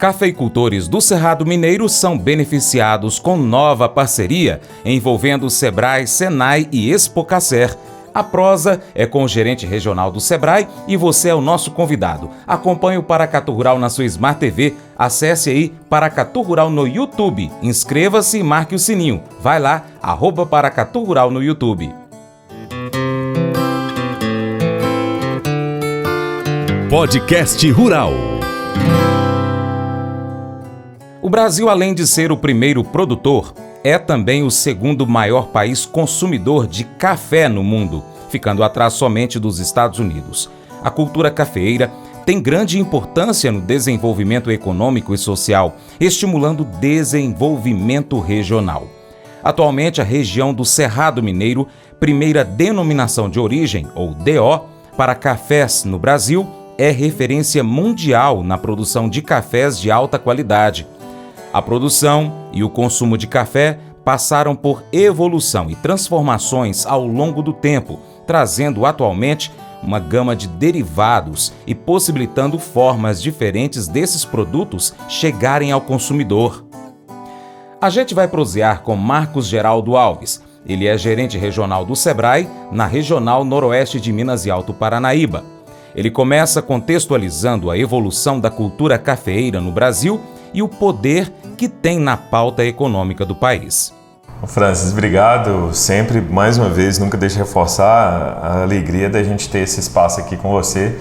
Cafeicultores do Cerrado Mineiro são beneficiados com nova parceria envolvendo Sebrae, Senai e Expocacer. A prosa é com o gerente regional do Sebrae e você é o nosso convidado. Acompanhe o Paracatu Rural na sua Smart TV. Acesse aí Paracatu Rural no YouTube. Inscreva-se e marque o sininho. Vai lá, @Paracatu Rural no YouTube. Podcast Rural. O Brasil, além de ser o primeiro produtor, é também o segundo maior país consumidor de café no mundo, ficando atrás somente dos Estados Unidos. A cultura cafeeira tem grande importância no desenvolvimento econômico e social, estimulando o desenvolvimento regional. Atualmente, a região do Cerrado Mineiro, primeira denominação de origem, ou DO, para cafés no Brasil, é referência mundial na produção de cafés de alta qualidade. A produção e o consumo de café passaram por evolução e transformações ao longo do tempo, trazendo atualmente uma gama de derivados e possibilitando formas diferentes desses produtos chegarem ao consumidor. A gente vai prosear com Marcos Geraldo Alves. Ele é gerente regional do Sebrae, na Regional Noroeste de Minas e Alto Paranaíba. Ele começa contextualizando a evolução da cultura cafeeira no Brasil e o poder que tem na pauta econômica do país. Francis, obrigado. Sempre, mais uma vez, nunca deixe de reforçar a alegria da gente ter esse espaço aqui com você.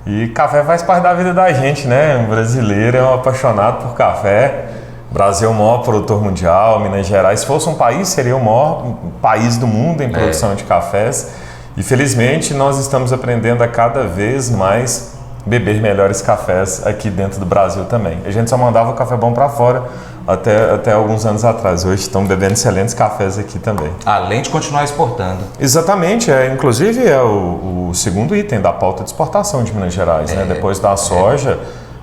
E café faz parte da vida da gente, né? Um brasileiro é um apaixonado por café. O Brasil é o maior produtor mundial, Minas Gerais, se fosse um país, seria o maior país do mundo em produção de cafés. E felizmente nós estamos aprendendo a cada vez mais beber melhores cafés aqui dentro do Brasil também. A gente só mandava o café bom para fora até alguns anos atrás. Hoje estamos bebendo excelentes cafés aqui também. Além de continuar exportando. Exatamente, inclusive é o segundo item da pauta de exportação de Minas Gerais. Né? Depois da soja,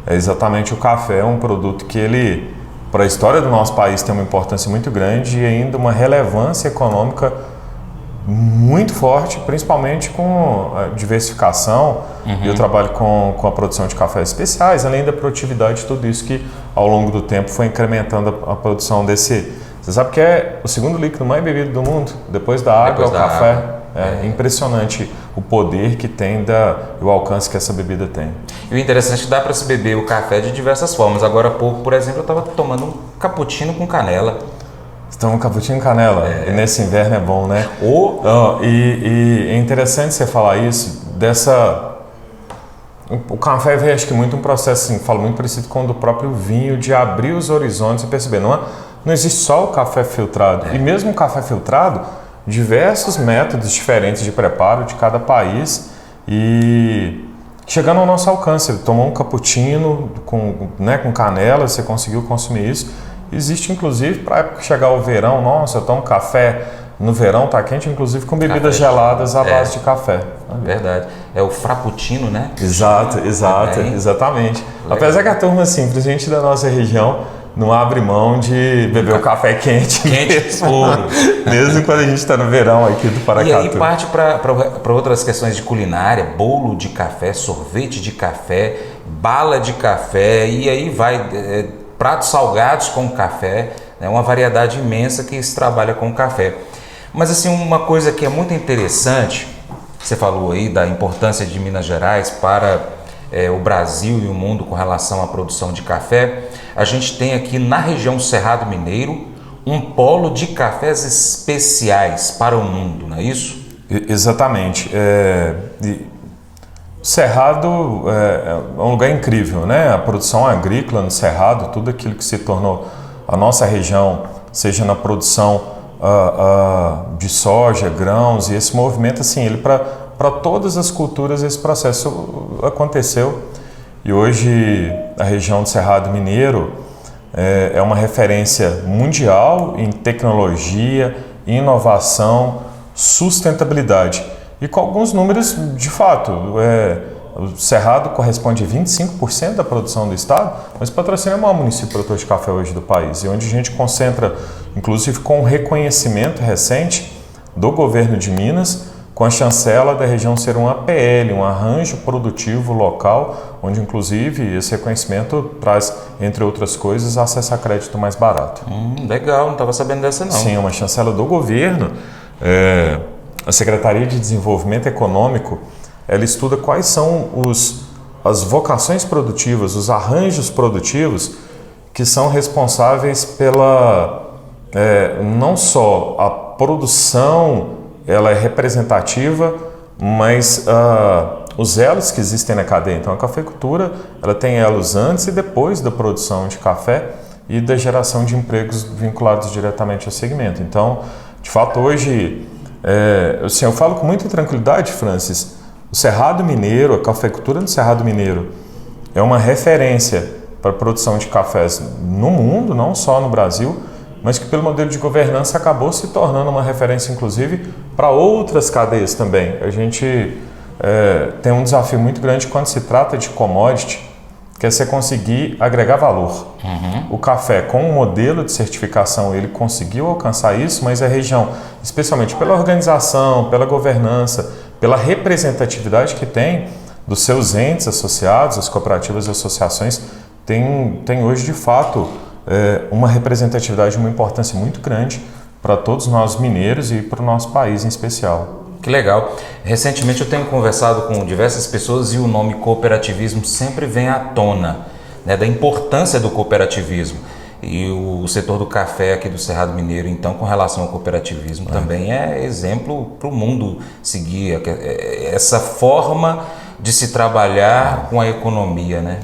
é exatamente o café, um produto que ele, para a história do nosso país, tem uma importância muito grande e ainda uma relevância econômica muito forte, principalmente com a diversificação e o trabalho com a produção de cafés especiais, além da produtividade, tudo isso que ao longo do tempo foi incrementando a produção desse. Você sabe que é o segundo líquido mais bebido do mundo, depois da água, o café. É impressionante o poder que tem e o alcance que essa bebida tem. E o interessante é que dá para se beber o café de diversas formas. Agora há pouco, por exemplo, eu estava tomando um cappuccino com canela. Então, um cappuccino canela, e nesse inverno é bom, né? E é interessante você falar isso, o café veio, acho que muito um processo, assim, falo muito parecido com o do próprio vinho, de abrir os horizontes e perceber, não existe só o café filtrado, e mesmo o café filtrado, diversos métodos diferentes de preparo de cada país, e chegando ao nosso alcance. Ele tomou um cappuccino com canela, você conseguiu consumir isso. Existe, inclusive, para a época que chegar o verão, eu tomo café no verão, tá quente, inclusive com bebidas geladas à base de café. Verdade. É o frappuccino, né? Exatamente. Legal. Apesar que a turma, assim, principalmente da nossa região, não abre mão de beber o café quente mesmo quando a gente está no verão aqui do Paracatu. E aí parte para outras questões de culinária, bolo de café, sorvete de café, bala de café, e aí vai... pratos salgados com café, né? Uma variedade imensa que se trabalha com café. Mas assim, uma coisa que é muito interessante, você falou aí da importância de Minas Gerais para o Brasil e o mundo com relação à produção de café. A gente tem aqui na região Cerrado Mineiro um polo de cafés especiais para o mundo, não é isso? Exatamente. Cerrado é um lugar incrível, né? A produção agrícola no Cerrado, tudo aquilo que se tornou a nossa região, seja na produção de soja, grãos, e esse movimento, assim, ele para todas as culturas esse processo aconteceu. E hoje a região do Cerrado Mineiro é uma referência mundial em tecnologia, inovação, sustentabilidade. E com alguns números, de fato, o Cerrado corresponde a 25% da produção do estado, mas Patrocínio é o maior município produtor de café hoje do país, e onde a gente concentra, inclusive com um reconhecimento recente do governo de Minas, com a chancela da região ser um APL, um arranjo produtivo local, onde inclusive esse reconhecimento traz, entre outras coisas, acesso a crédito mais barato. Legal, não estava sabendo dessa não. Sim, é uma chancela do governo. A Secretaria de Desenvolvimento Econômico, ela estuda quais são as vocações produtivas, os arranjos produtivos que são responsáveis pela, não só a produção, ela é representativa, mas os elos que existem na cadeia. Então a cafeicultura, ela tem elos antes e depois da produção de café e da geração de empregos vinculados diretamente ao segmento. Então, de fato, hoje, eu falo com muita tranquilidade, Francis, o Cerrado Mineiro, a cafeicultura do Cerrado Mineiro é uma referência para a produção de cafés no mundo, não só no Brasil, mas que pelo modelo de governança acabou se tornando uma referência, inclusive, para outras cadeias também. A gente tem um desafio muito grande quando se trata de commodity, que é você conseguir agregar valor. O café, com o modelo de certificação, ele conseguiu alcançar isso, mas a região, especialmente pela organização, pela governança, pela representatividade que tem dos seus entes associados, as cooperativas e associações, tem hoje, de fato, uma representatividade, uma importância muito grande para todos nós mineiros e para o nosso país em especial. Que legal. Recentemente eu tenho conversado com diversas pessoas e o nome cooperativismo sempre vem à tona, né, da importância do cooperativismo. E o setor do café aqui do Cerrado Mineiro, então, com relação ao cooperativismo, também é exemplo para o mundo seguir essa forma de se trabalhar com a economia, né?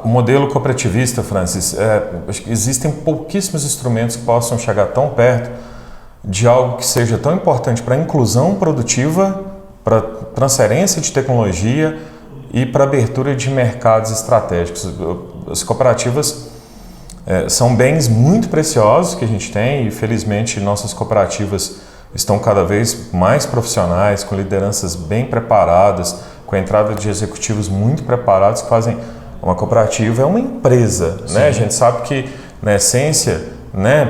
O modelo cooperativista, Francis, existem pouquíssimos instrumentos que possam chegar tão perto de algo que seja tão importante para a inclusão produtiva, para transferência de tecnologia e para abertura de mercados estratégicos. As cooperativas são bens muito preciosos que a gente tem e, felizmente, nossas cooperativas estão cada vez mais profissionais, com lideranças bem preparadas, com a entrada de executivos muito preparados que fazem. Uma cooperativa é uma empresa, né? A gente sabe que, na essência, né,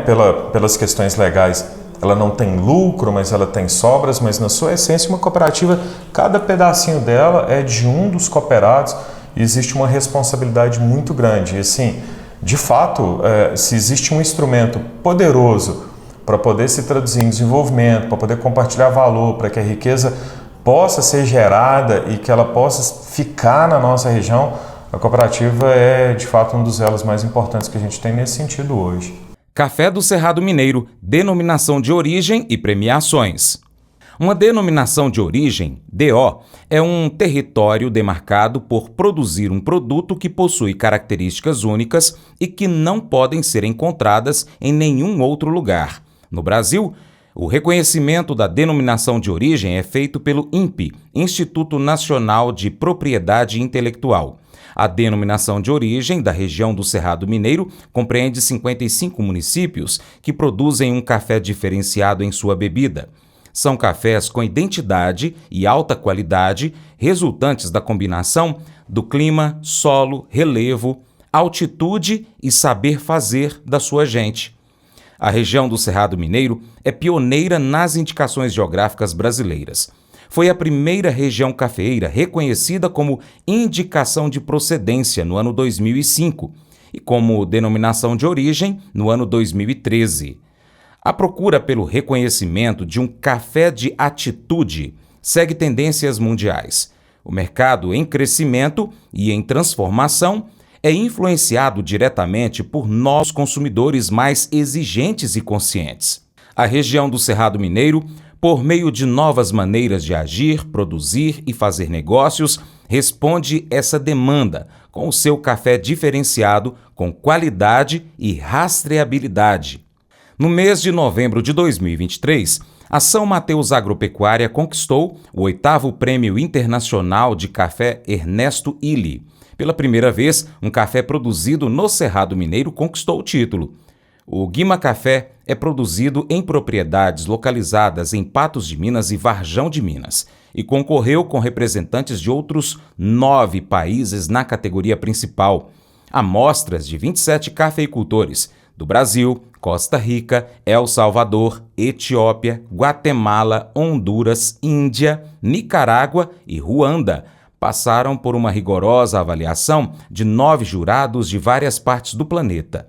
pelas questões legais, ela não tem lucro, mas ela tem sobras, mas na sua essência uma cooperativa, cada pedacinho dela é de um dos cooperados e existe uma responsabilidade muito grande. E assim, de fato, se existe um instrumento poderoso para poder se traduzir em desenvolvimento, para poder compartilhar valor, para que a riqueza possa ser gerada e que ela possa ficar na nossa região, a cooperativa é, de fato, um dos elos mais importantes que a gente tem nesse sentido hoje. Café do Cerrado Mineiro, denominação de origem e premiações. Uma denominação de origem, DO, é um território demarcado por produzir um produto que possui características únicas e que não podem ser encontradas em nenhum outro lugar. No Brasil, o reconhecimento da denominação de origem é feito pelo INPE, Instituto Nacional de Propriedade Intelectual. A denominação de origem da região do Cerrado Mineiro compreende 55 municípios que produzem um café diferenciado em sua bebida. São cafés com identidade e alta qualidade, resultantes da combinação do clima, solo, relevo, altitude e saber fazer da sua gente. A região do Cerrado Mineiro é pioneira nas indicações geográficas brasileiras. Foi a primeira região cafeeira reconhecida como indicação de procedência no ano 2005 e como denominação de origem no ano 2013. A procura pelo reconhecimento de um café de atitude segue tendências mundiais. O mercado em crescimento e em transformação é influenciado diretamente por nós consumidores mais exigentes e conscientes. A região do Cerrado Mineiro, por meio de novas maneiras de agir, produzir e fazer negócios, responde essa demanda com o seu café diferenciado, com qualidade e rastreabilidade. No mês de novembro de 2023, a São Mateus Agropecuária conquistou o 8º Prêmio Internacional de Café Ernesto Illy. Pela primeira vez, um café produzido no Cerrado Mineiro conquistou o título. O Guima Café é produzido em propriedades localizadas em Patos de Minas e Varjão de Minas e concorreu com representantes de outros 9 países na categoria principal. Amostras de 27 cafeicultores, do Brasil, Costa Rica, El Salvador, Etiópia, Guatemala, Honduras, Índia, Nicarágua e Ruanda passaram por uma rigorosa avaliação de 9 jurados de várias partes do planeta.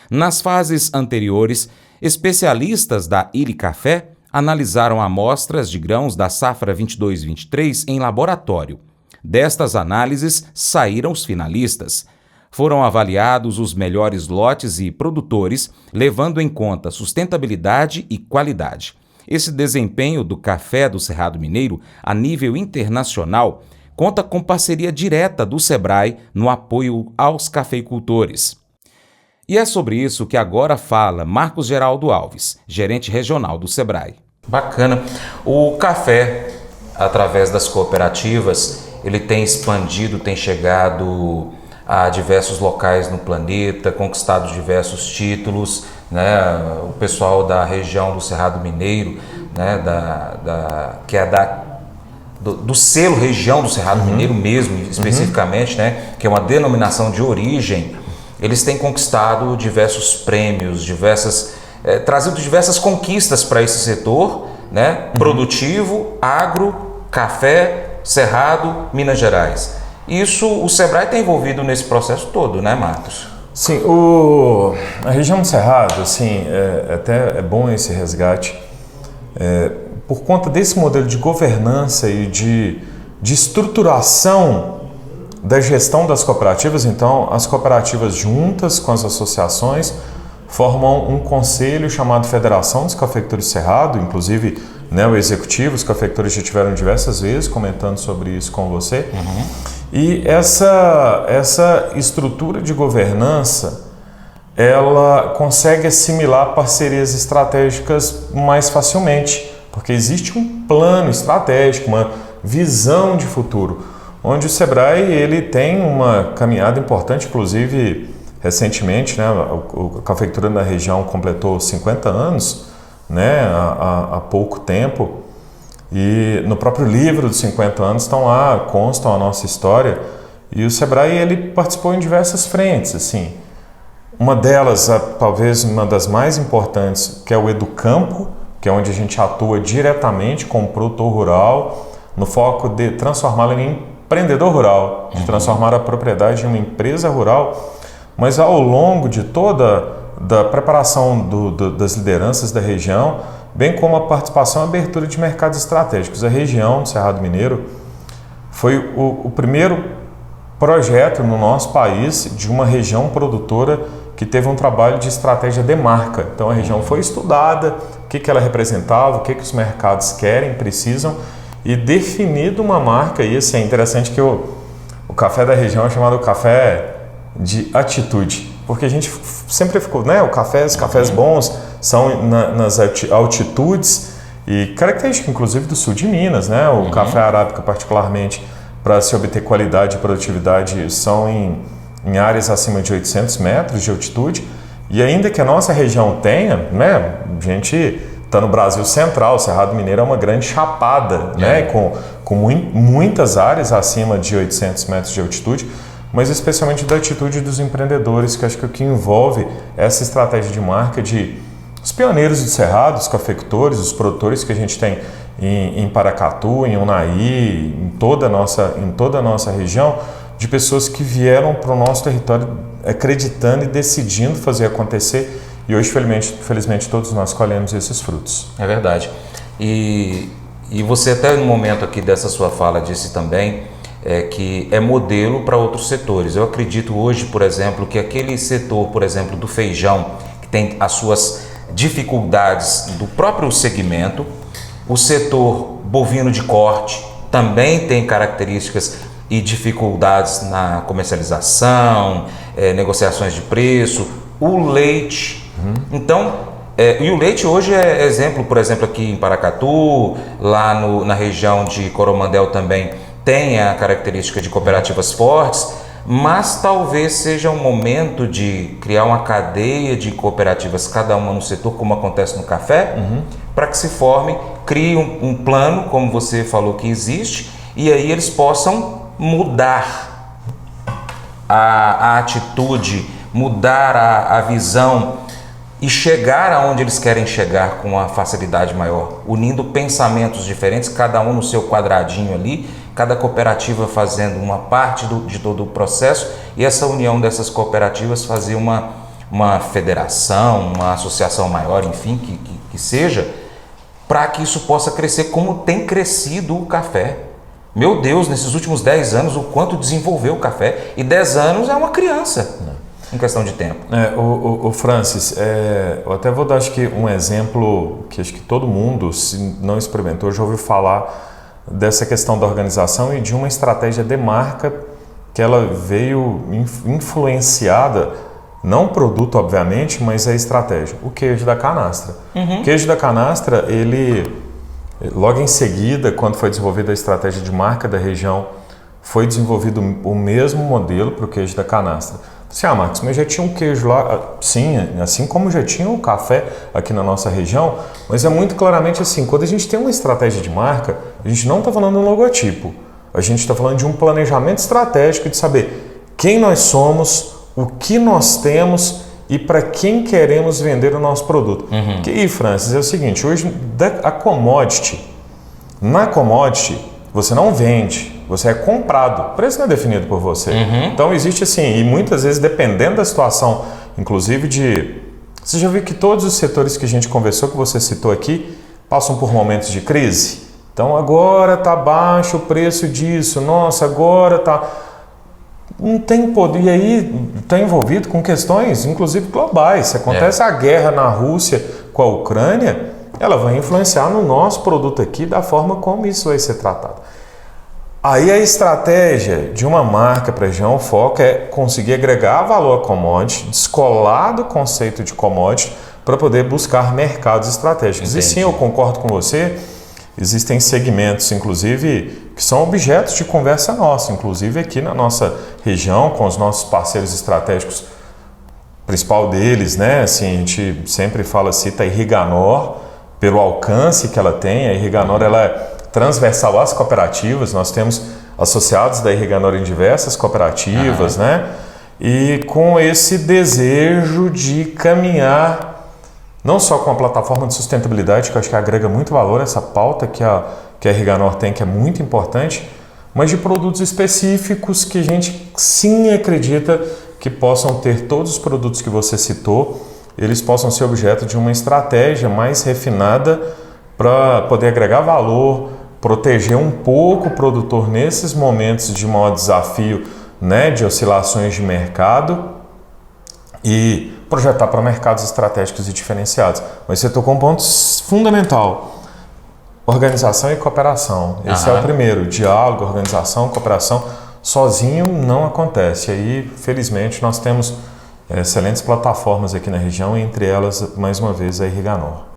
Nas fases anteriores, especialistas da Ilha Café analisaram amostras de grãos da safra 22-23 em laboratório. Destas análises saíram os finalistas. Foram avaliados os melhores lotes e produtores, levando em conta sustentabilidade e qualidade. Esse desempenho do café do Cerrado Mineiro, a nível internacional, conta com parceria direta do SEBRAE no apoio aos cafeicultores. E é sobre isso que agora fala Marcos Geraldo Alves, gerente regional do SEBRAE. Bacana. O café, através das cooperativas, ele tem expandido, tem chegado a diversos locais no planeta, conquistado diversos títulos, né? O pessoal da região do Cerrado Mineiro, né? Que é do selo região do Cerrado Mineiro mesmo, especificamente, né? Que é uma denominação de origem, eles têm conquistado diversos prêmios, trazido diversas conquistas para esse setor, né? Produtivo, agro, café, Cerrado, Minas Gerais. Isso, o SEBRAE está envolvido nesse processo todo, né, Marcos? Sim, a região do Cerrado, assim, até é bom esse resgate, por conta desse modelo de governança e de estruturação da gestão das cooperativas. Então, as cooperativas juntas com as associações formam um conselho chamado Federação dos Cafeicultores do Cerrado, inclusive, né, o executivo, os cafeicultores já tiveram diversas vezes comentando sobre isso com você. E essa estrutura de governança, ela consegue assimilar parcerias estratégicas mais facilmente, porque existe um plano estratégico, uma visão de futuro, onde o SEBRAE ele tem uma caminhada importante, inclusive recentemente, né, a cafeicultura na região completou 50 anos, né, há pouco tempo, e no próprio livro dos 50 anos estão lá, constam a nossa história, e o SEBRAE ele participou em diversas frentes, assim. Uma delas, talvez uma das mais importantes, que é o Educampo, que é onde a gente atua diretamente com o produtor rural, no foco de transformá-lo em empreendedor rural, de transformar a propriedade em uma empresa rural, mas ao longo de toda da preparação das lideranças da região, bem como a participação e abertura de mercados estratégicos. A região do Cerrado Mineiro foi o primeiro projeto no nosso país de uma região produtora que teve um trabalho de estratégia de marca. Então a região foi estudada, o que ela representava, o que os mercados querem, precisam, e definido uma marca. E assim, é interessante que o café da região é chamado café de atitude, porque a gente sempre ficou, né? Os cafés bons são nas altitudes, e característica inclusive do sul de Minas, né? O café arábica particularmente, para se obter qualidade e produtividade, são em áreas acima de 800 metros de altitude. E ainda que a nossa região tenha, né? A gente está no Brasil central, o Cerrado Mineiro é uma grande chapada, né? Com muitas áreas acima de 800 metros de altitude, mas especialmente da atitude dos empreendedores, que acho que o que envolve essa estratégia de marca os pioneiros do Cerrado, os cafeicultores, os produtores que a gente tem em Paracatu, em Unaí, em toda a nossa região, de pessoas que vieram para o nosso território acreditando e decidindo fazer acontecer, e hoje, felizmente, todos nós colhemos esses frutos. É verdade. E você até no momento aqui dessa sua fala disse também que é modelo para outros setores. Eu acredito hoje, por exemplo, que aquele setor, por exemplo, do feijão, que tem as suas dificuldades do próprio segmento, o setor bovino de corte também tem características e dificuldades na comercialização, negociações de preço, o leite. Então, e o leite hoje é exemplo, por exemplo, aqui em Paracatu, lá na região de Coromandel também tem a característica de cooperativas fortes, mas talvez seja um momento de criar uma cadeia de cooperativas, cada uma no setor, como acontece no café, para que se crie um plano, como você falou que existe, e aí eles possam mudar a atitude, mudar a visão e chegar aonde eles querem chegar com uma facilidade maior, unindo pensamentos diferentes, cada um no seu quadradinho ali, cada cooperativa fazendo uma parte de todo o processo, e essa união dessas cooperativas fazer uma federação, uma associação maior, enfim, que seja, para que isso possa crescer como tem crescido o café. Meu Deus, nesses últimos 10 anos, o quanto desenvolveu o café, e 10 anos é uma criança. Em questão de tempo. O Francis, eu até vou dar acho que um exemplo que acho que todo mundo, se não experimentou, já ouviu falar dessa questão da organização e de uma estratégia de marca que ela veio influenciada, não o produto obviamente, mas a estratégia, o queijo da canastra. O queijo da canastra, ele logo em seguida, quando foi desenvolvida a estratégia de marca da região, foi desenvolvido o mesmo modelo para o queijo da canastra. Marcos, mas já tinha um queijo lá, sim, assim como já tinha o café aqui na nossa região, mas é muito claramente assim, quando a gente tem uma estratégia de marca, a gente não está falando de um logotipo, a gente está falando de um planejamento estratégico de saber quem nós somos, o que nós temos e para quem queremos vender o nosso produto. Porque aí, Francis, é o seguinte, hoje na commodity, você não vende, você é comprado, o preço não é definido por você. Então existe assim, e muitas vezes dependendo da situação, inclusive você já viu que todos os setores que a gente conversou, que você citou aqui, passam por momentos de crise? Então agora está baixo o preço disso, nossa, agora está... Não tem poder, e aí está envolvido com questões, inclusive globais. Se acontece a guerra na Rússia com a Ucrânia, ela vai influenciar no nosso produto aqui da forma como isso vai ser tratado. Aí a estratégia de uma marca para a região, o foco é conseguir agregar valor à commodity, descolar do conceito de commodity para poder buscar mercados estratégicos. Entendi. E sim, eu concordo com você, existem segmentos, inclusive, que são objetos de conversa nossa, inclusive aqui na nossa região, com os nossos parceiros estratégicos, principal deles, né? Assim, a gente sempre cita a Irriganor, pelo alcance que ela tem. A Irriganor, ela é transversal às cooperativas, nós temos associados da Irriganor em diversas cooperativas, né? E com esse desejo de caminhar não só com a plataforma de sustentabilidade, que eu acho que agrega muito valor, essa pauta que a Irriganor tem, que é muito importante, mas de produtos específicos que a gente sim acredita que possam ter todos os produtos que você citou, eles possam ser objeto de uma estratégia mais refinada para poder agregar valor, proteger um pouco o produtor nesses momentos de maior desafio, né, de oscilações de mercado, e projetar para mercados estratégicos e diferenciados. Mas você tocou um ponto fundamental: organização e cooperação. Esse é o primeiro: diálogo, organização, cooperação. Sozinho não acontece. Aí, felizmente, nós temos excelentes plataformas aqui na região, entre elas, mais uma vez, a Irriganor.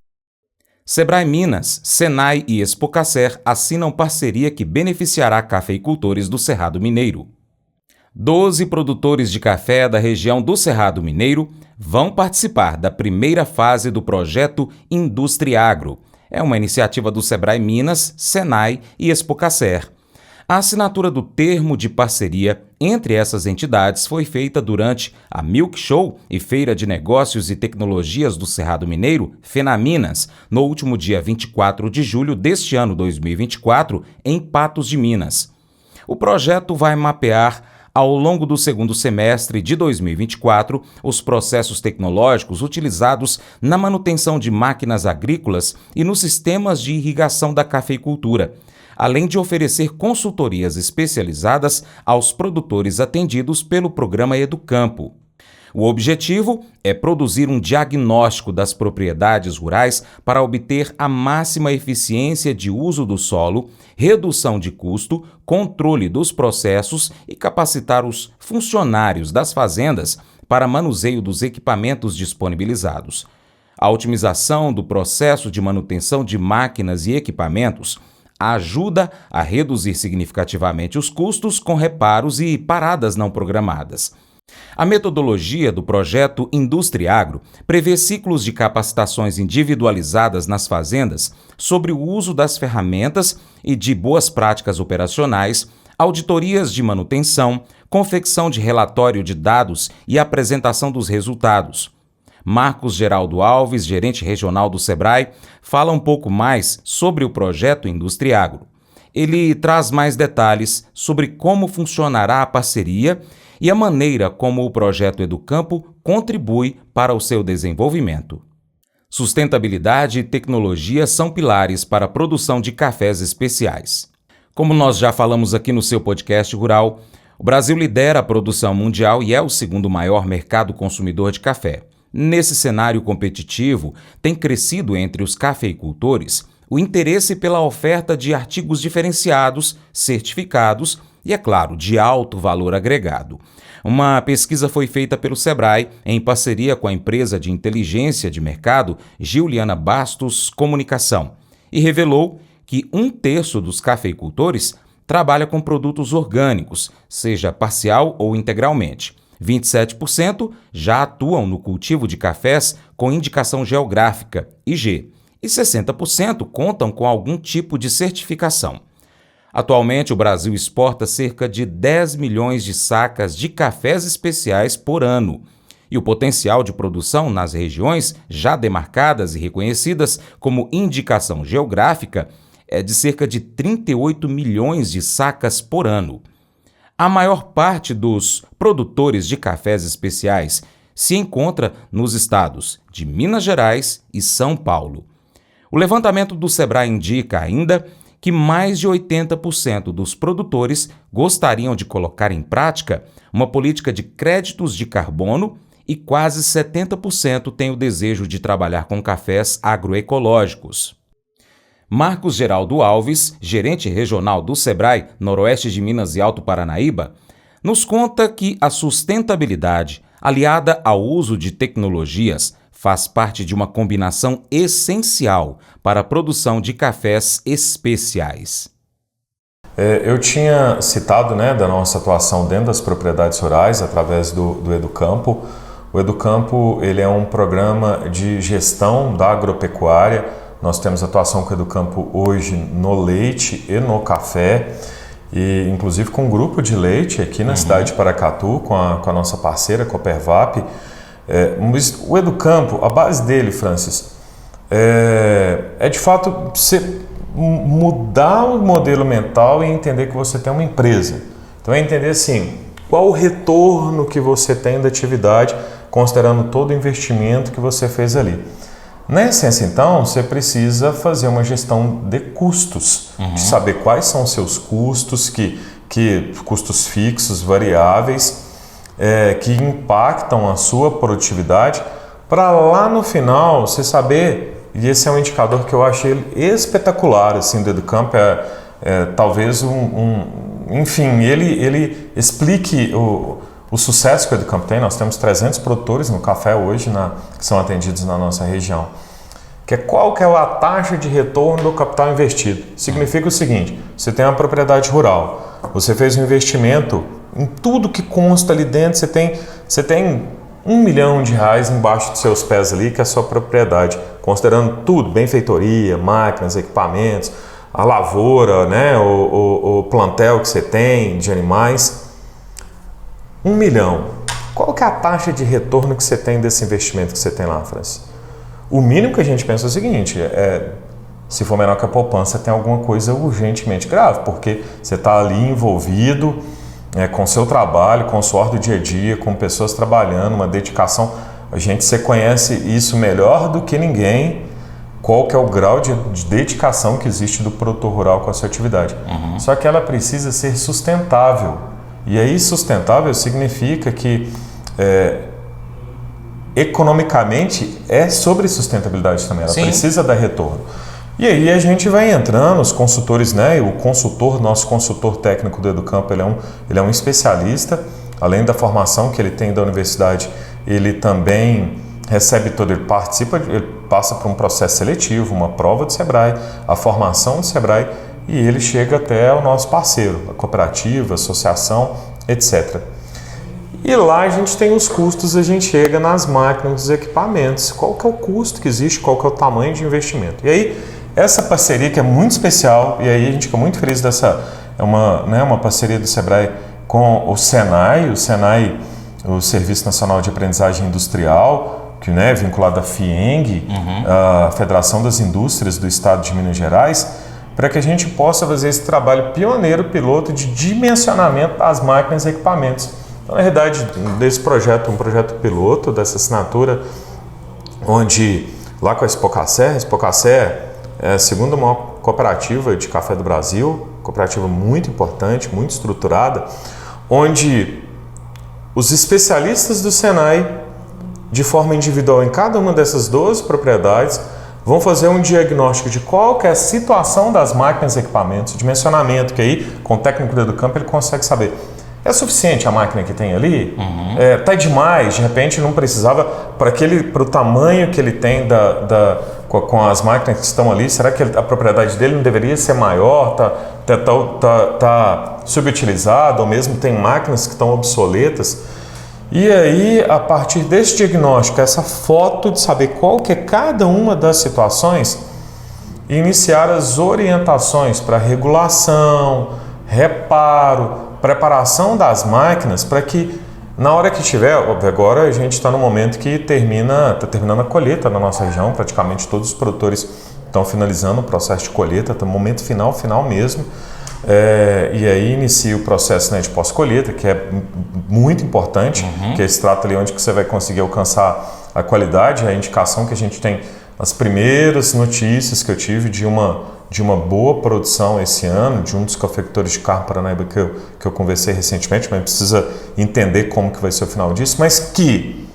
Sebrae Minas, Senai e Expocacer assinam parceria que beneficiará cafeicultores do Cerrado Mineiro. 12 produtores de café da região do Cerrado Mineiro vão participar da primeira fase do projeto Industriagro. É uma iniciativa do Sebrae Minas, Senai e Expocacer. A assinatura do termo de parceria entre essas entidades foi feita durante a Milk Show e Feira de Negócios e Tecnologias do Cerrado Mineiro, FENAMINAS, no último dia 24 de julho deste ano 2024, em Patos de Minas. O projeto vai mapear, ao longo do segundo semestre de 2024, os processos tecnológicos utilizados na manutenção de máquinas agrícolas e nos sistemas de irrigação da cafeicultura, além de oferecer consultorias especializadas aos produtores atendidos pelo programa Educampo. O objetivo é produzir um diagnóstico das propriedades rurais para obter a máxima eficiência de uso do solo, redução de custo, controle dos processos e capacitar os funcionários das fazendas para manuseio dos equipamentos disponibilizados. A otimização do processo de manutenção de máquinas e equipamentos ajuda a reduzir significativamente os custos com reparos e paradas não programadas. A metodologia do projeto Industriagro prevê ciclos de capacitações individualizadas nas fazendas sobre o uso das ferramentas e de boas práticas operacionais, auditorias de manutenção, confecção de relatório de dados e apresentação dos resultados. Marcos Geraldo Alves, gerente regional do Sebrae, fala um pouco mais sobre o projeto Industriagro. Ele traz mais detalhes sobre como funcionará a parceria e a maneira como o projeto Educampo contribui para o seu desenvolvimento. Sustentabilidade e tecnologia são pilares para a produção de cafés especiais. Como nós já falamos aqui no seu podcast rural, o Brasil lidera a produção mundial e é o segundo maior mercado consumidor de café. Nesse cenário competitivo, tem crescido entre os cafeicultores o interesse pela oferta de artigos diferenciados, certificados e, é claro, de alto valor agregado. Uma pesquisa foi feita pelo Sebrae em parceria com a empresa de inteligência de mercado Giuliana Bastos Comunicação e revelou que 1/3 dos cafeicultores trabalha com produtos orgânicos, seja parcial ou integralmente. 27% já atuam no cultivo de cafés com indicação geográfica, IG, e 60% contam com algum tipo de certificação. Atualmente, o Brasil exporta cerca de 10 milhões de sacas de cafés especiais por ano, e o potencial de produção nas regiões já demarcadas e reconhecidas como indicação geográfica é de cerca de 38 milhões de sacas por ano. A maior parte dos produtores de cafés especiais se encontra nos estados de Minas Gerais e São Paulo. O levantamento do Sebrae indica ainda que mais de 80% dos produtores gostariam de colocar em prática uma política de créditos de carbono e quase 70% têm o desejo de trabalhar com cafés agroecológicos. Marcos Geraldo Alves, gerente regional do Sebrae, Noroeste de Minas e Alto Paranaíba, nos conta que a sustentabilidade, aliada ao uso de tecnologias, faz parte de uma combinação essencial para a produção de cafés especiais. Eu tinha citado, da nossa atuação dentro das propriedades rurais através do Educampo. O Educampo ele é um programa de gestão da agropecuária. Nós temos atuação com o Educampo hoje no leite e no café, e inclusive com um grupo de leite aqui na cidade de Paracatu, com a nossa parceira, Coopervap. O Educampo, a base dele, Francis, é de fato você mudar o modelo mental e entender que você tem uma empresa. Então é entender assim, qual o retorno que você tem da atividade, considerando todo o investimento que você fez ali. Na essência, então, você precisa fazer uma gestão de custos, de saber quais são os seus custos, custos fixos, variáveis, que impactam a sua produtividade, para lá no final você saber, e esse é um indicador que eu achei espetacular assim, do Educampo, talvez enfim, ele explique o sucesso que o Educampo tem. Nós temos 300 produtores no café hoje que são atendidos na nossa região. Qual que é a taxa de retorno do capital investido? Significa o seguinte, você tem uma propriedade rural, você fez um investimento em tudo que consta ali dentro, você tem R$1 milhão embaixo dos seus pés ali, que é a sua propriedade, considerando tudo, benfeitoria, máquinas, equipamentos, a lavoura, o plantel que você tem de animais. 1 milhão. Qual que é a taxa de retorno que você tem desse investimento que você tem lá, Francis? O mínimo que a gente pensa é o seguinte, se for menor que a poupança, tem alguma coisa urgentemente grave, porque você está ali envolvido com o seu trabalho, com o suor do dia a dia, com pessoas trabalhando, uma dedicação. Você conhece isso melhor do que ninguém, qual que é o grau de dedicação que existe do produtor rural com a sua atividade. Só que ela precisa ser sustentável. E aí sustentável significa que economicamente é sobre sustentabilidade também, ela precisa dar retorno. E aí a gente vai entrando, os consultores, nosso consultor técnico do Educampo, ele é um especialista, além da formação que ele tem da universidade, ele também recebe ele passa por um processo seletivo, uma prova do Sebrae, a formação do Sebrae, e ele chega até o nosso parceiro, a cooperativa, a associação, etc. E lá a gente tem os custos, a gente chega nas máquinas, nos equipamentos, qual que é o custo que existe, qual que é o tamanho de investimento. E aí, essa parceria que é muito especial, e aí a gente fica muito feliz dessa, uma parceria do Sebrae com o Senai, o Serviço Nacional de Aprendizagem Industrial, que, né, vinculado à FIENG, a Federação das Indústrias do Estado de Minas Gerais, para que a gente possa fazer esse trabalho pioneiro, piloto, de dimensionamento das máquinas e equipamentos. Então, na realidade, desse projeto, um projeto piloto dessa assinatura, onde lá com a Expocacé é a segunda maior cooperativa de café do Brasil, cooperativa muito importante, muito estruturada, onde os especialistas do Senai, de forma individual em cada uma dessas 12 propriedades, vão fazer um diagnóstico de qual que é a situação das máquinas e equipamentos, dimensionamento, que aí, com o técnico do campo, ele consegue saber. É suficiente a máquina que tem ali? Tá demais, de repente não precisava, para o tamanho que ele tem com as máquinas que estão ali, será que a propriedade dele não deveria ser maior? Tá subutilizado, ou mesmo tem máquinas que estão obsoletas? E aí, a partir desse diagnóstico, essa foto de saber qual que é cada uma das situações, iniciar as orientações para regulação, reparo, preparação das máquinas, para que na hora que tiver, agora a gente está no momento que está terminando a colheita na nossa região, praticamente todos os produtores estão finalizando o processo de colheita, está no momento final mesmo. E aí inicia o processo, né, de pós-colheita, que é muito importante, que é esse trato ali onde que você vai conseguir alcançar a qualidade, a indicação que a gente tem. As primeiras notícias que eu tive de uma boa produção esse ano, de um dos cafeicultores de Carmo Paranaíba que eu conversei recentemente, mas precisa entender como que vai ser o final disso, mas que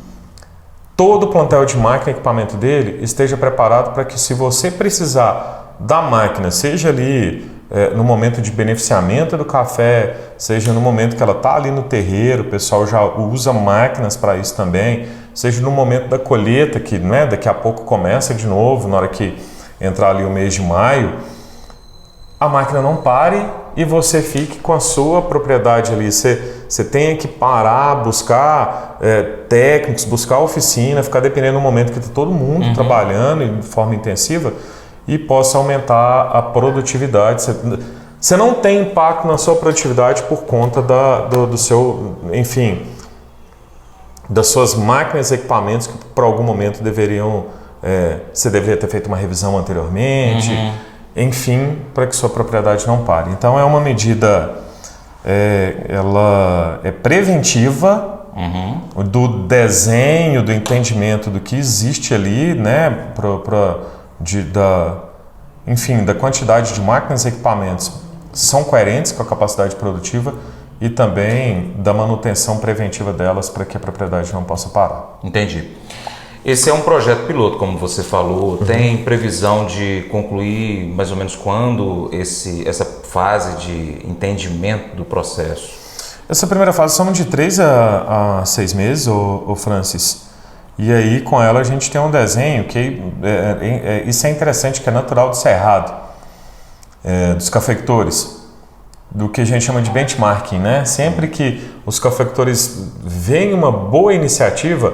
todo o plantel de máquina e equipamento dele esteja preparado para que, se você precisar da máquina, seja ali no momento de beneficiamento do café, seja no momento que ela está ali no terreiro, o pessoal já usa máquinas para isso também, seja no momento da colheita, que, né, daqui a pouco começa de novo, na hora que entrar ali o mês de maio, a máquina não pare e você fique com a sua propriedade ali. Você tenha que parar, buscar técnicos, buscar oficina, ficar dependendo do momento que está todo mundo trabalhando de forma intensiva, e possa aumentar a produtividade. Você não tem impacto na sua produtividade por conta do seu, enfim, das suas máquinas e equipamentos que por algum momento você deveria ter feito uma revisão anteriormente, enfim, para que sua propriedade não pare. Então é uma medida, ela é preventiva, do desenho, do entendimento do que existe ali, né, da quantidade de máquinas e equipamentos são coerentes com a capacidade produtiva e também da manutenção preventiva delas para que a propriedade não possa parar. Entendi. Esse é um projeto piloto, como você falou. Tem previsão de concluir mais ou menos quando essa fase de entendimento do processo? Essa primeira fase são de 3 a 6 meses, Francis. E aí, com ela, a gente tem um desenho que isso é interessante, que é natural do cerrado, dos cafeicultores, do que a gente chama de benchmarking, né? Sempre que os cafeicultores veem uma boa iniciativa,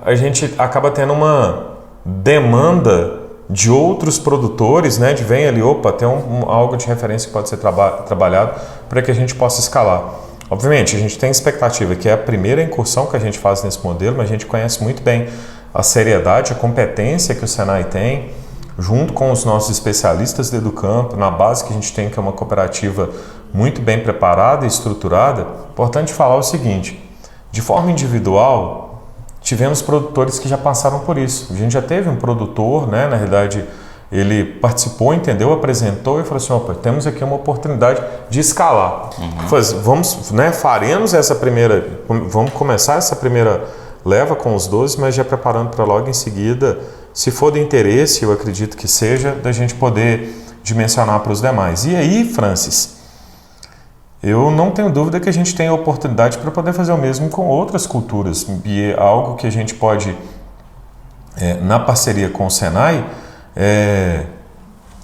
a gente acaba tendo uma demanda de outros produtores, né? De vem ali, tem algo de referência que pode ser trabalhado para que a gente possa escalar. Obviamente, a gente tem expectativa que é a primeira incursão que a gente faz nesse modelo, mas a gente conhece muito bem a seriedade, a competência que o Senai tem, junto com os nossos especialistas do Educampo, na base que a gente tem, que é uma cooperativa muito bem preparada e estruturada. Importante falar o seguinte: de forma individual, tivemos produtores que já passaram por isso. A gente já teve um produtor, né, na realidade, ele participou, entendeu, apresentou e falou assim: temos aqui uma oportunidade de escalar. Vamos começar essa primeira leva com os 12, mas já preparando para logo em seguida, se for de interesse, eu acredito que seja, da gente poder dimensionar para os demais. E aí, Francis, eu não tenho dúvida que a gente tem a oportunidade para poder fazer o mesmo com outras culturas. E é algo que a gente pode, na parceria com o Senai,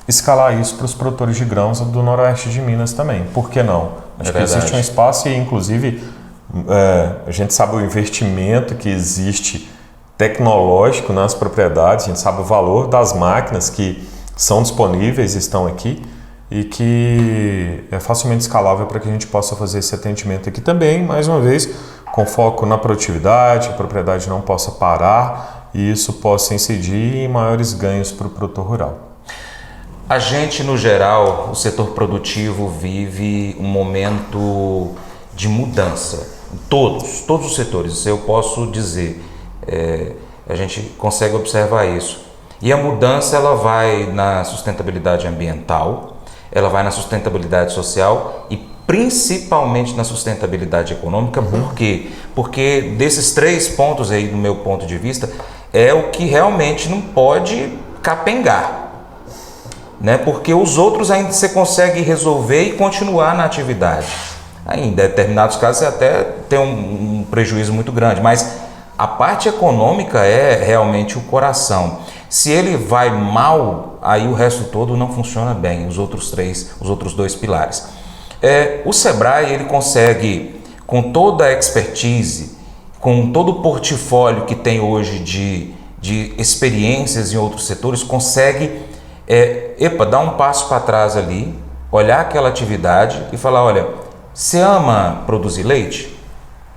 escalar isso para os produtores de grãos do noroeste de Minas também. Por que não? Acho que existe um espaço e, inclusive, a gente sabe o investimento que existe tecnológico nas propriedades, a gente sabe o valor das máquinas que são disponíveis e estão aqui. e que é facilmente escalável para que a gente possa fazer esse atendimento aqui também, mais uma vez, com foco na produtividade, a propriedade não possa parar e isso possa incidir em maiores ganhos para o produtor rural. A gente, no geral, o setor produtivo vive um momento de mudança. Todos os setores, isso eu posso dizer. A gente consegue observar isso. E a mudança ela vai na sustentabilidade ambiental, ela vai na sustentabilidade social e principalmente na sustentabilidade econômica. Por quê? Porque desses 3 pontos aí, do meu ponto de vista, é o que realmente não pode capengar, né? Porque os outros ainda você consegue resolver e continuar na atividade. Em determinados casos você até tem um prejuízo muito grande, mas a parte econômica é realmente o coração. Se ele vai mal, aí o resto todo não funciona bem, os outros 2 pilares. O Sebrae, ele consegue, com toda a expertise, com todo o portfólio que tem hoje de experiências em outros setores, consegue dar um passo para trás ali, olhar aquela atividade e falar, olha, você ama produzir leite?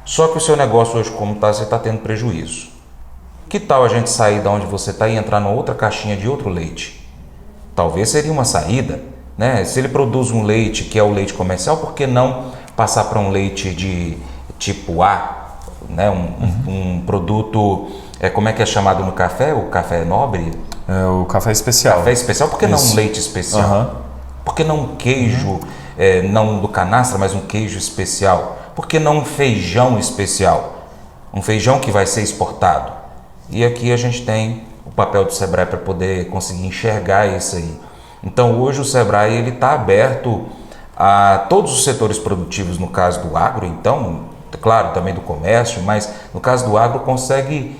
Só que o seu negócio hoje como está, você está tendo prejuízo. Que tal a gente sair da onde você está e entrar numa outra caixinha de outro leite? Talvez seria uma saída, né? Se ele produz um leite que é o leite comercial, por que não passar para um leite de tipo A, né? Um produto, como é que é chamado no café? O café nobre? O café especial. Café especial, por que não um leite especial? Por que não um queijo, não do canastra, mas um queijo especial? Por que não um feijão especial? Um feijão que vai ser exportado. E aqui a gente tem o papel do Sebrae para poder conseguir enxergar isso aí. Então hoje o Sebrae está aberto a todos os setores produtivos, no caso do agro, então, claro, também do comércio, mas no caso do agro consegue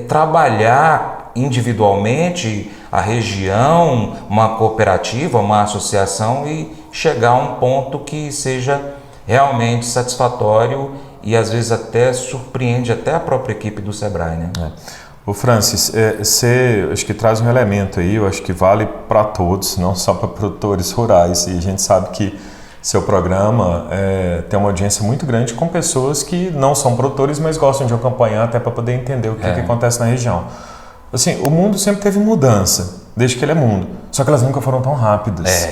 trabalhar individualmente a região, uma cooperativa, uma associação e chegar a um ponto que seja realmente satisfatório e às vezes até surpreende até a própria equipe do Sebrae, né? O Francis, você acho que traz um elemento aí, eu acho que vale para todos, não só para produtores rurais, e a gente sabe que seu programa tem uma audiência muito grande com pessoas que não são produtores, mas gostam de acompanhar até para poder entender o que acontece na região. Assim, o mundo sempre teve mudança, desde que ele é mundo, só que elas nunca foram tão rápidas.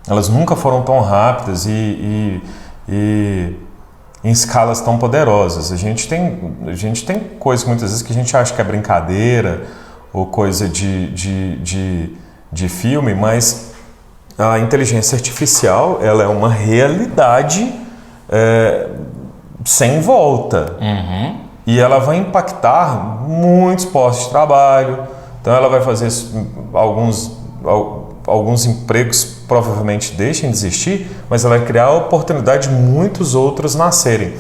Elas nunca foram tão rápidas e em escalas tão poderosas. A gente tem coisas muitas vezes que a gente acha que é brincadeira ou coisa de filme, mas a inteligência artificial ela é uma realidade sem volta. E ela vai impactar muitos postos de trabalho, então ela vai fazer alguns empregos provavelmente deixem de existir, mas ela vai criar a oportunidade de muitos outros nascerem.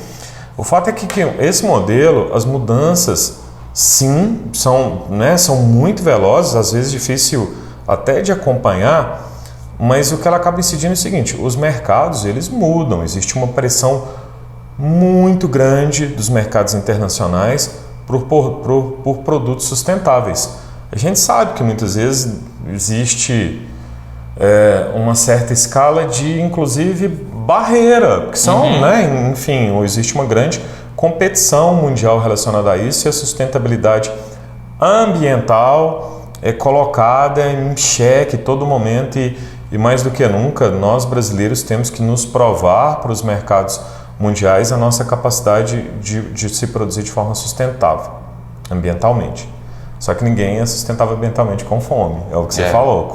O fato é que esse modelo, as mudanças, sim, são muito velozes, às vezes difícil até de acompanhar, mas o que ela acaba incidindo é o seguinte, os mercados, eles mudam, existe uma pressão muito grande dos mercados internacionais por produtos sustentáveis. A gente sabe que muitas vezes existe uma certa escala de, inclusive, barreira, que são, enfim, existe uma grande competição mundial relacionada a isso e a sustentabilidade ambiental é colocada em xeque todo momento e mais do que nunca, nós brasileiros temos que nos provar para os mercados mundiais a nossa capacidade de se produzir de forma sustentável, ambientalmente. Só que ninguém é sustentável ambientalmente com fome, é o que você falou.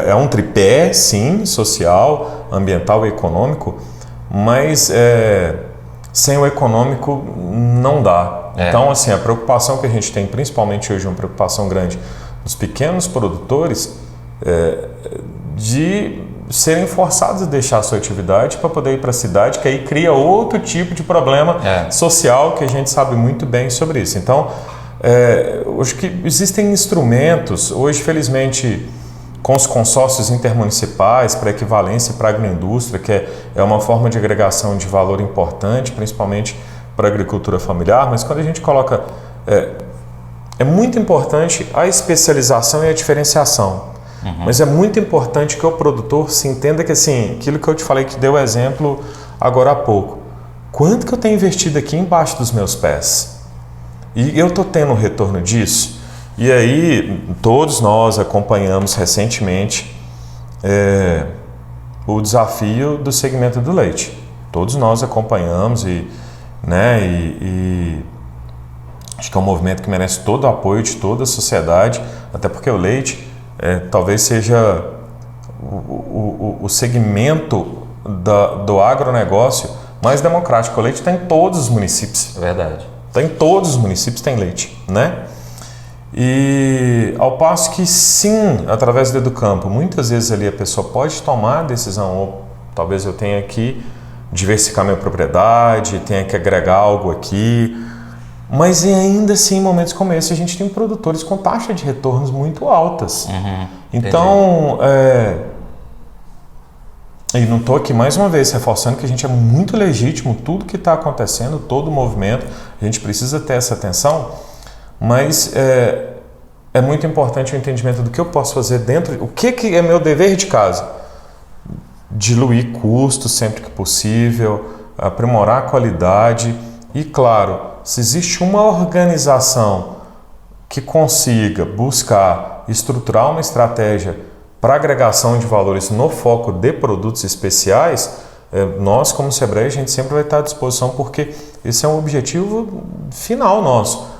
É um tripé, sim, social, ambiental e econômico, mas sem o econômico não dá. Então, assim, a preocupação que a gente tem, principalmente hoje, uma preocupação grande dos pequenos produtores, de serem forçados a deixar a sua atividade para poder ir para a cidade, que aí cria outro tipo de problema social que a gente sabe muito bem sobre isso. Então, hoje que existem instrumentos, hoje felizmente com os consórcios intermunicipais para equivalência para a agroindústria, que é uma forma de agregação de valor importante, principalmente para a agricultura familiar, mas quando a gente coloca, é muito importante a especialização e a diferenciação. Mas é muito importante que o produtor se entenda que, assim, aquilo que eu te falei, que deu exemplo agora há pouco, quanto que eu tenho investido aqui embaixo dos meus pés? E eu estou tendo um retorno disso? E aí, todos nós acompanhamos recentemente o desafio do segmento do leite. Todos nós acompanhamos e acho que é um movimento que merece todo o apoio de toda a sociedade, até porque o leite talvez seja o segmento do agronegócio mais democrático. O leite está em todos os municípios. É verdade. Está em todos os municípios tem leite, né? E ao passo que sim, através do Educampo, muitas vezes ali a pessoa pode tomar a decisão, ou talvez eu tenha que diversificar minha propriedade, tenha que agregar algo aqui, mas ainda assim, em momentos como esse, a gente tem produtores com taxa de retornos muito altas. Então, e não estou aqui mais uma vez reforçando que a gente é muito legítimo, tudo que está acontecendo, todo o movimento, a gente precisa ter essa atenção, mas é muito importante o entendimento do que eu posso fazer dentro, o que é meu dever de casa. Diluir custos sempre que possível, aprimorar a qualidade e, claro, se existe uma organização que consiga buscar estruturar uma estratégia para agregação de valores no foco de produtos especiais, nós como Sebrae a gente sempre vai estar à disposição, porque esse é um objetivo final nosso.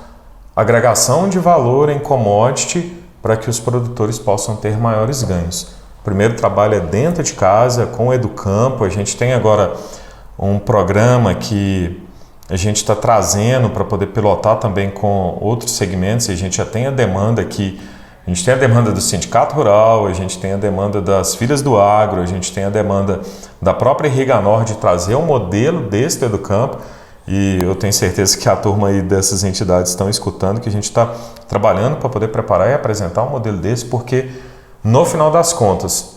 Agregação de valor em commodity para que os produtores possam ter maiores ganhos. O primeiro trabalho é dentro de casa, com o Educampo. A gente tem agora um programa que a gente está trazendo para poder pilotar também com outros segmentos, e a gente já tem a demanda aqui. A gente tem a demanda do Sindicato Rural, a gente tem a demanda das Filhas do Agro, a gente tem a demanda da própria Irriganor de trazer um modelo desse do Educampo, e eu tenho certeza que a turma aí dessas entidades estão escutando, que a gente está trabalhando para poder preparar e apresentar um modelo desse, porque no final das contas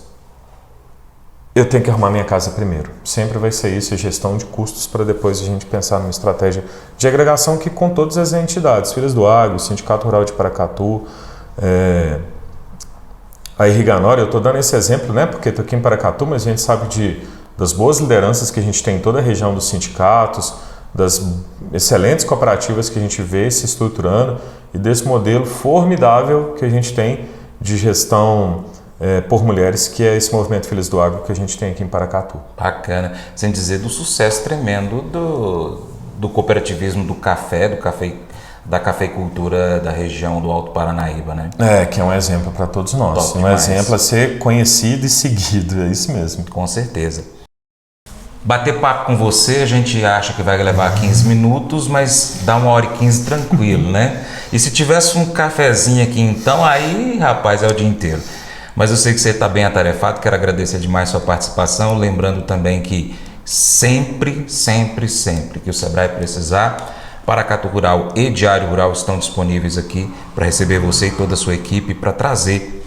eu tenho que arrumar minha casa primeiro. Sempre vai ser isso, a gestão de custos, para depois a gente pensar numa estratégia de agregação que com todas as entidades, Filhas do Agro, Sindicato Rural de Paracatu, a Irriganor, eu estou dando esse exemplo, né, porque estou aqui em Paracatu, mas a gente sabe das boas lideranças que a gente tem em toda a região dos sindicatos, das excelentes cooperativas que a gente vê se estruturando e desse modelo formidável que a gente tem de gestão por mulheres, que é esse movimento Filhas do Agro que a gente tem aqui em Paracatu. Bacana. Sem dizer do sucesso tremendo do cooperativismo do café, da cafeicultura da região do Alto Paranaíba, né? Que é um exemplo para todos nós. Top um demais. Exemplo a ser conhecido e seguido, é isso mesmo. Com certeza. Bater papo com você, a gente acha que vai levar 15 minutos, mas dá 1h15 tranquilo, né? E se tivesse um cafezinho aqui então, aí, rapaz, é o dia inteiro. Mas eu sei que você está bem atarefado, quero agradecer demais sua participação, lembrando também que sempre que o Sebrae precisar, Paracatu Rural e Diário Rural estão disponíveis aqui para receber você e toda a sua equipe, para trazer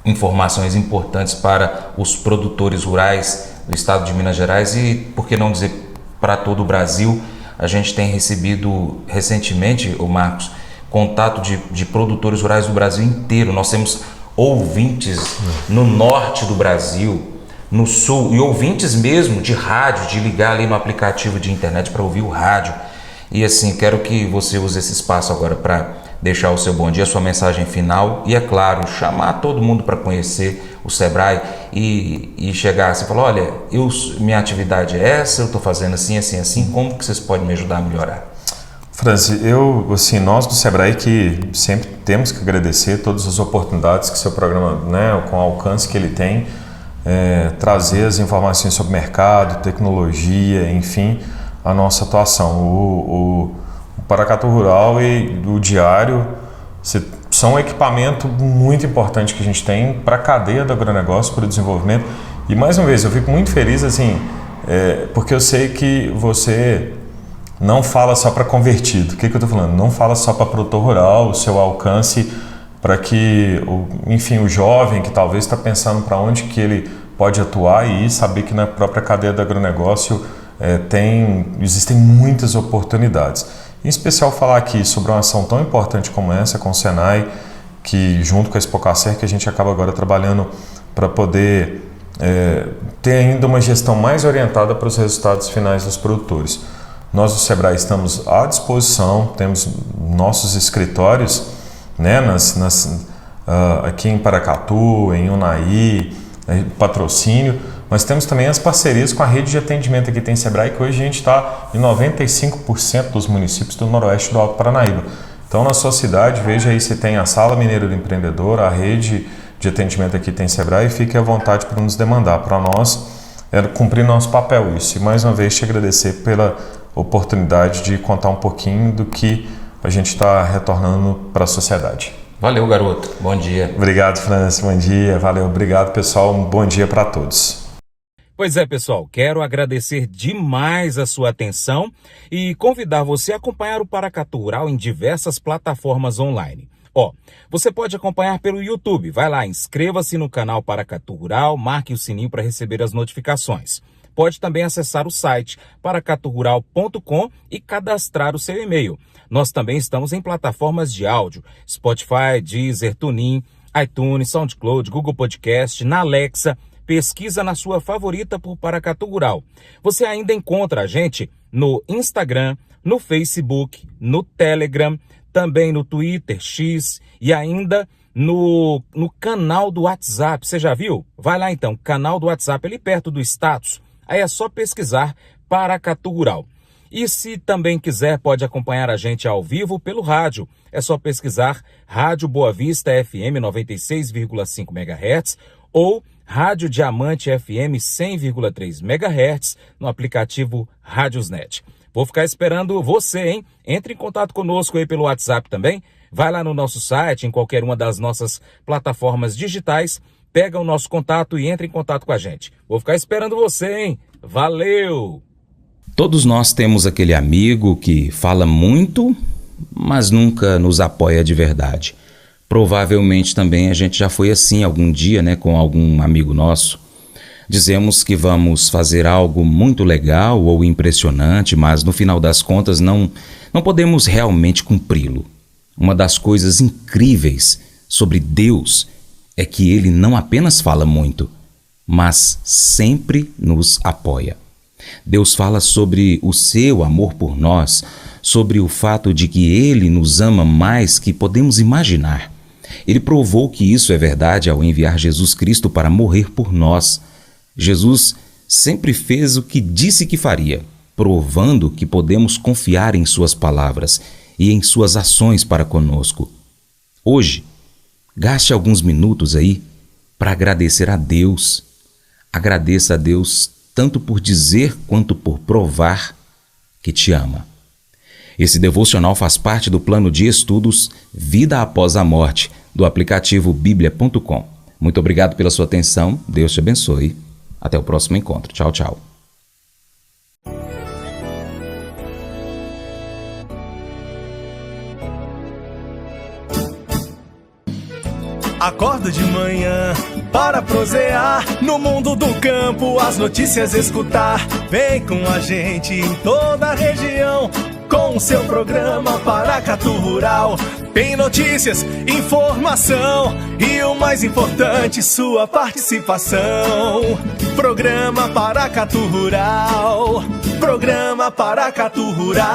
informações importantes para os produtores rurais do estado de Minas Gerais e, por que não dizer, para todo o Brasil. A gente tem recebido recentemente, o Marcos, contato de produtores rurais do Brasil inteiro. Nós temos ouvintes no norte do Brasil, no sul, e ouvintes mesmo de rádio, de ligar ali no aplicativo de internet para ouvir o rádio. E assim, quero que você use esse espaço agora para deixar o seu bom dia, a sua mensagem final e, é claro, chamar todo mundo para conhecer o Sebrae e chegar, você fala, olha, minha atividade é essa, eu estou fazendo assim, como que vocês podem me ajudar a melhorar? Franzi, nós do Sebrae que sempre temos que agradecer todas as oportunidades que seu programa, né, com o alcance que ele tem, trazer as informações sobre mercado, tecnologia, enfim, a nossa atuação. O Paracatu Rural e o Diário são um equipamento muito importante que a gente tem para a cadeia do agronegócio, para o desenvolvimento. E mais uma vez, eu fico muito feliz porque eu sei que você não fala só para convertido. O que eu estou falando? Não fala só para produtor rural, o seu alcance para que, o jovem que talvez está pensando para onde que ele pode atuar e saber que na própria cadeia do agronegócio existem muitas oportunidades. Em especial falar aqui sobre uma ação tão importante como essa com o Senai, que junto com a Expocacer, que a gente acaba agora trabalhando para poder ter ainda uma gestão mais orientada para os resultados finais dos produtores. Nós do Sebrae estamos à disposição, temos nossos escritórios, né, aqui em Paracatu, em Unai, Patrocínio, mas temos também as parcerias com a rede de atendimento aqui tem Sebrae, que hoje a gente está em 95% dos municípios do Noroeste do Alto Paranaíba. Então, na sua cidade, veja aí se tem a Sala Mineira do Empreendedor, a rede de atendimento aqui tem Sebrae, e fique à vontade para nos demandar. Para nós, cumprir nosso papel isso. E mais uma vez te agradecer pela oportunidade de contar um pouquinho do que a gente está retornando para a sociedade. Valeu, garoto. Bom dia. Obrigado, Francis. Bom dia. Valeu. Obrigado, pessoal. Um bom dia para todos. Pois é, pessoal, quero agradecer demais a sua atenção e convidar você a acompanhar o Paracatu Rural em diversas plataformas online. Você pode acompanhar pelo YouTube. Vai lá, inscreva-se no canal Paracatu Rural, marque o sininho para receber as notificações. Pode também acessar o site paracaturural.com e cadastrar o seu e-mail. Nós também estamos em plataformas de áudio, Spotify, Deezer, TuneIn, iTunes, SoundCloud, Google Podcast, na Alexa. Pesquisa na sua favorita por Paracatu Rural. Você ainda encontra a gente no Instagram, no Facebook, no Telegram, também no Twitter, X e ainda no canal do WhatsApp. Você já viu? Vai lá então, canal do WhatsApp, ali perto do status. Aí é só pesquisar Paracatu Rural. E se também quiser, pode acompanhar a gente ao vivo pelo rádio. É só pesquisar Rádio Boa Vista FM 96,5 MHz ou Rádio Diamante FM 100,3 MHz no aplicativo Rádiosnet. Vou ficar esperando você, hein? Entre em contato conosco aí pelo WhatsApp também. Vai lá no nosso site, em qualquer uma das nossas plataformas digitais, pega o nosso contato e entre em contato com a gente. Vou ficar esperando você, hein? Valeu! Todos nós temos aquele amigo que fala muito, mas nunca nos apoia de verdade. Provavelmente também a gente já foi assim algum dia, né, com algum amigo nosso. Dizemos que vamos fazer algo muito legal ou impressionante, mas no final das contas não podemos realmente cumpri-lo. Uma das coisas incríveis sobre Deus é que Ele não apenas fala muito, mas sempre nos apoia. Deus fala sobre o seu amor por nós, sobre o fato de que Ele nos ama mais que podemos imaginar. Ele provou que isso é verdade ao enviar Jesus Cristo para morrer por nós. Jesus sempre fez o que disse que faria, provando que podemos confiar em suas palavras e em suas ações para conosco. Hoje, gaste alguns minutos aí para agradecer a Deus. Agradeça a Deus tanto por dizer quanto por provar que te ama. Esse devocional faz parte do plano de estudos Vida Após a Morte, do aplicativo bíblia.com. Muito obrigado pela sua atenção. Deus te abençoe. Até o próximo encontro. Tchau, tchau. Acordo de manhã para prosear no mundo do campo, as notícias escutar. Vem com a gente em toda a região com o seu programa Paracatu Rural. Tem notícias, informação e o mais importante, sua participação. Programa Paracatu Rural. Programa Paracatu Rural.